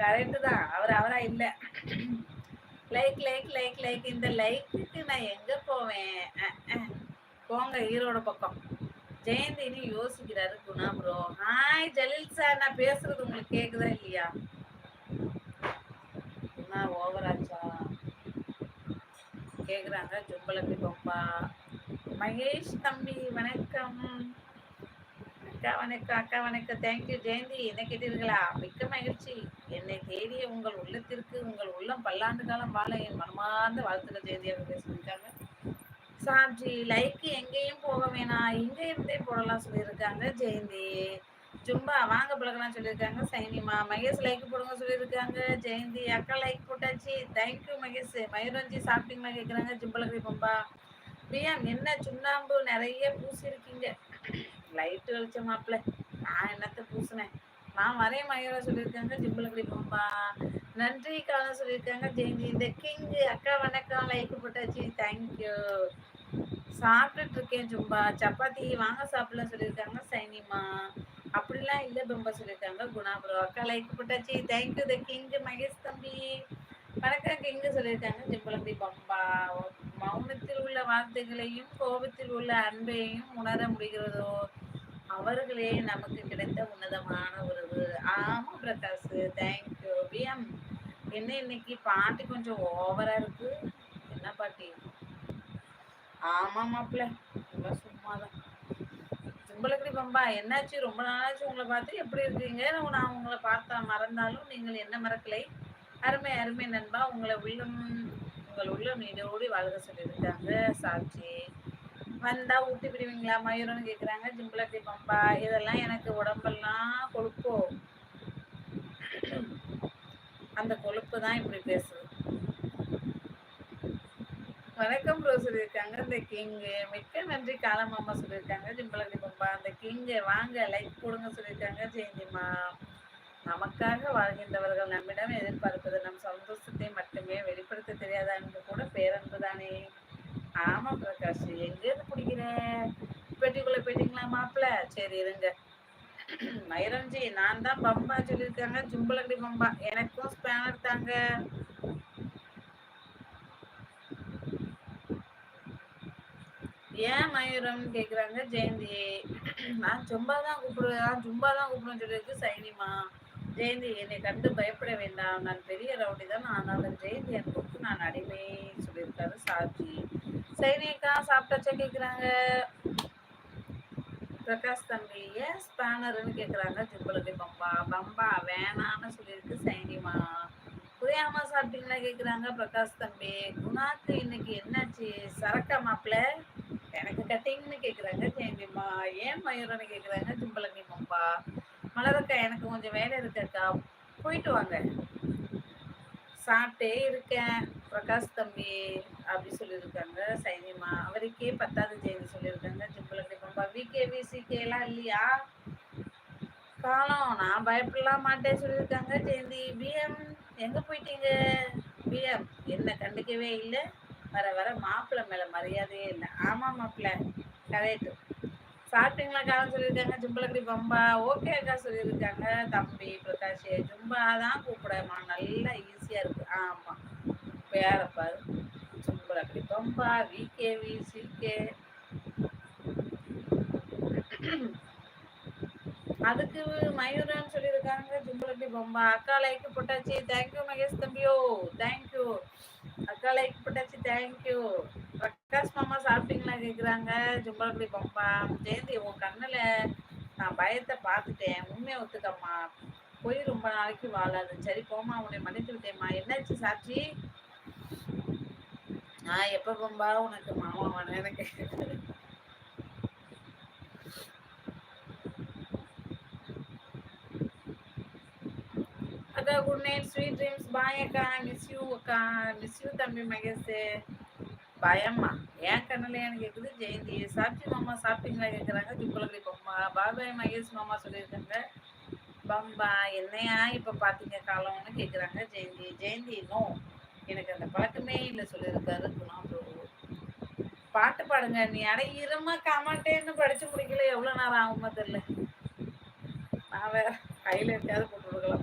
Correct தான். அவரா இல்ல. லைக் லைக் லைக் லைக் இந்த லைக்குக்கு நான் எங்க போவேன்? போங்க ஈரோடு பக்கம். ஜெயந்தினி யோசிக்கிறாரு Guna bro. Hi Jaleel sir, நான் பேசுறது உங்களுக்கு கேக்குதா இல்லையா? குணா ஓவராச்சா கேக்குறாங்க ஜும்பலக்கு பம்பா. மகேஷ் தம்பி வணக்கம். அக்கா வணக்கம், அக்கா வணக்கம். தேங்க்யூ ஜெயந்தி. என்ன கேட்டீர்களா? மிக்க மகிழ்ச்சி. என்னை தேடிய உங்கள் உள்ளத்திற்கு உங்கள் உள்ளம் பல்லாண்டு காலம் வாழ என் மனமார்ந்த வாழ்த்துக்கள் ஜெயந்தி அவர்கள் சொல்லியிருக்காங்க. சாட்சி லைக் எங்கேயும் போக வேணாம், இங்க இருந்தே போடலாம் சொல்லியிருக்காங்க ஜெயந்தி. ஜும்பா வாங்க பழகலாம் சொல்லியிருக்காங்க சைனிமா. மகேஷ் லைக் போடுங்க சொல்லியிருக்காங்க ஜெயந்தி. அக்கா லைக் போட்டாச்சு. தேங்க்யூ மகேஷ். மயூரஞ்சி சாப்பிட்டீங்களா கேட்குறாங்க ஜும்பலகரி பம்பா. பிஎம் என்ன சுண்ணாம்பு நிறைய பூசி இருக்கீங்க? லைட் வெளிச்சமாப்ல, நான் என்னத்த பூசினேன்? நான் வரேன் மயூரா சொல்லியிருக்காங்க ஜிம்பலகரி பம்பா. நன்றி காலம் சொல்லியிருக்காங்க ஜெயந்தி. இந்த கிங் அக்கா வணக்கம். லைக் போட்டாச்சு. தேங்க்யூ. சாப்பிட்டுட்டு இருக்கேன் ஜும்பா. சப்பாத்தி வாங்க சாப்பிடலாம் சொல்லியிருக்காங்க சைனிமா. அப்படிலாம் இல்லை பம்பா சொல்லியிருக்காங்க குணா ப்ரோ. அக்கா லைக் போட்டாச்சு. தேங்க்யூ த கிங் மகேஷ் தம்பி. வணக்கம் கிங்கு சொல்லியிருக்காங்க ஜிம்பலகரி பம்பா. மௌனத்தில் உள்ள வார்த்தைகளையும் கோபத்தில் உள்ள அன்பையும் உணர முடிகிறதோ அவர்களே நமக்கு கிடைத்த உன்னதமான உறவு. ஆமா பிரகாஷ். Thank you PM. என்ன இன்னைக்கு பாட்டு கொஞ்சம் ஓவரா இருக்கு. என்ன பாட்டி? ஆமா மாப்பிள்ள, சும்மாதான். ஜிம்பலகரி பம்பா என்னாச்சு? ரொம்ப நாளாச்சு உங்களை பார்த்து. எப்படி இருக்கீங்க? நான் உங்களை பார்த்தா மறந்தாலும் நீங்கள் என்ன மறக்கலை. அருமை அருமை நண்பா. உங்கள் உள்ளம் நீடோடி வாழ்க சொல்லியிருக்காங்க சாட்சி. வந்தா ஊட்டி விடுவீங்களா மயூரன்னு கேட்குறாங்க ஜிம்பலகரி பம்பா. இதெல்லாம் எனக்கு உடம்பெல்லாம் கொழுப்போ, அந்த கொழுப்பு தான் இப்படி பேசுது. வணக்கம் ப்ரோ சொல்லியிருக்காங்க இந்த கிங்கு. மிக்க நன்றி காலமாமா சொல்லியிருக்காங்க ஜிம்பலகரி பம்பா. அந்த கிங்கு வாங்க லைக் போடுங்க சொல்லியிருக்காங்க ஜெயந்திமா. நமக்காக வாழ்கின்றவர்கள் நம்மிடம் எதிர்பார்ப்பது நம் சந்தோஷத்தை மட்டுமே. வெளிப்படுத்த தெரியாத அன்பு கூட பேரன்பு தானே. ஆமா பிரகாஷ். எங்க இருந்து பிடிக்கிற? பெட்டிக்குள்ள போயிட்டீங்களா மாப்பிள்ள? சரி இருங்க. மயிரஞ்சி நான் தான் பம்பா சொல்லியிருக்காங்க ஜும்பலகரி பம்பா. எனக்கும் ஸ்பேனர் தாங்க. ஏன் மயூரம் கேக்குறாங்க ஜெயந்தி. நான் ஜும்பா தான் கூப்பிடுவேன், ஜும்பா தான் கூப்பிடுவேன் சொல்லியிருக்கு சைனிமா. ஜெயந்தி என்னை கண்டு பயப்பட வேண்டாம், நான் பெரிய ரவுடி தான், ஆனாலும் ஜெயந்தி அன்புக்கு நான் அடிமை சொல்லியிருக்காரு சாட்சி. சைனிக்கா சாப்பிட்டாச்சா கேக்குறாங்க பிரகாஷ் தம்பி. ஏன் ஸ்பேனர்னு கேக்குறாங்க ஜிம்பலகரி பம்பா. பம்பா வேணான்னு சொல்லியிருக்கு சைனிமா. புரியாம சாப்பிட்டீங்களா கேக்குறாங்க பிரகாஷ் தம்பி. குணாக்கு இன்னைக்கு என்னாச்சு? சரக்கா மாப்பிள்ள எனக்கு கட்டிங்னு கேக்குறாங்க ஜெயந்திமா. ஏன் மயூரன்னு கேக்குறாங்க ஜிம்பலகரி பம்பா. மலரக்கா எனக்கு கொஞ்சம் வேலை இருக்கக்கா, போயிட்டு வாங்க. சாப்பிட்டே இருக்கேன் பிரகாஷ் தம்பி அப்படி சொல்லியிருக்காங்க சைனிமா. அவருக்கே பத்தாவது ஜெயந்தி சொல்லியிருக்காங்க ஜிம்பலகரி பம்பா. விகேவி சிகே எல்லாம் இல்லையா காலம்? நான் பயப்படலாம் மாட்டேன் சொல்லியிருக்காங்க ஜெயந்தி. பிஎம் எங்க போயிட்டீங்க? பிஎம் என்ன கண்டுக்கவே இல்லை. வர வர மாப்பிள்ளை மேல மரியாதையே இல்லை. ஆமா மாப்பிள்ள கரெக்ட். சாப்பிட்டீங்களா காலம் சொல்லியிருக்காங்க ஜிம்பலகரி பம்பா. ஓகே அக்கா சொல்லியிருக்காங்க தம்பி பிரகாஷ். ஜும்பா தான் கூப்பிடமா, நல்லா ஈஸியா இருக்கு. ஆமா பேரப்பாரு ஜிம்பலகரி பம்பா விகேவி சிகே. அதுக்கு மயூரன் சொல்லியிருக்காங்க ஜிம்பலகரி பம்பா. அக்கா லைக் போட்டாச்சு. தேங்க்யூ மகேஷ் தம்பியோ. தேங்க்யூ அக்கா லைக் போட்டாச்சு. தேங்க்யூ. பிரகாஷ் மாமா சாப்பிட்டீங்களா கேக்குறாங்க ஜிம்பலகரி பம்பா. ஜெயந்தி உன் கண்ணுல நான் பயத்தை பார்த்துட்டேன், உண்மையை ஒத்துக்கம்மா. போய் ரொம்ப நாளைக்கு வாழாது. சரி போமா, உன்னை மன்னித்து விட்டேம்மா. என்னாச்சு சாட்சி? நான் எப்ப பம்பா உனக்கு மாமாவான எனக்கு? அக்கா குட் நைட், ஸ்வீட் ட்ரீம்ஸ். பாய் அக்கா. மிஸ் யூ அக்கா. மிஸ் யூ தம்பி மகேஷ். பயம்மா ஏன் கண்ணுல எனக்கு கேக்குது ஜெயந்தி. சாட்சி மாமா சாப்பிட்டீங்களா கேக்குறாங்க ஜிம்பலகரி பம்பா. பாபாய் மகேஷ் மாமா சொல்லியிருக்காங்க பம்பா. என்னையா இப்ப பாத்தீங்க காலம்னு கேக்குறாங்க ஜெயந்தி. ஜெயந்தி நோ, எனக்கு அந்த பழக்கமே இல்லை சொல்லியிருக்காரு குணா ப்ரோ. பாட்டு பாடுங்க. நீ அடையிறமா கமாட்டேன்னு படிச்சு முடிக்கல, எவ்வளவு நேரம் ஆகுமா தெரியல. நான் வேற கையில இருக்காது போட்டு கொடுக்கலாம்.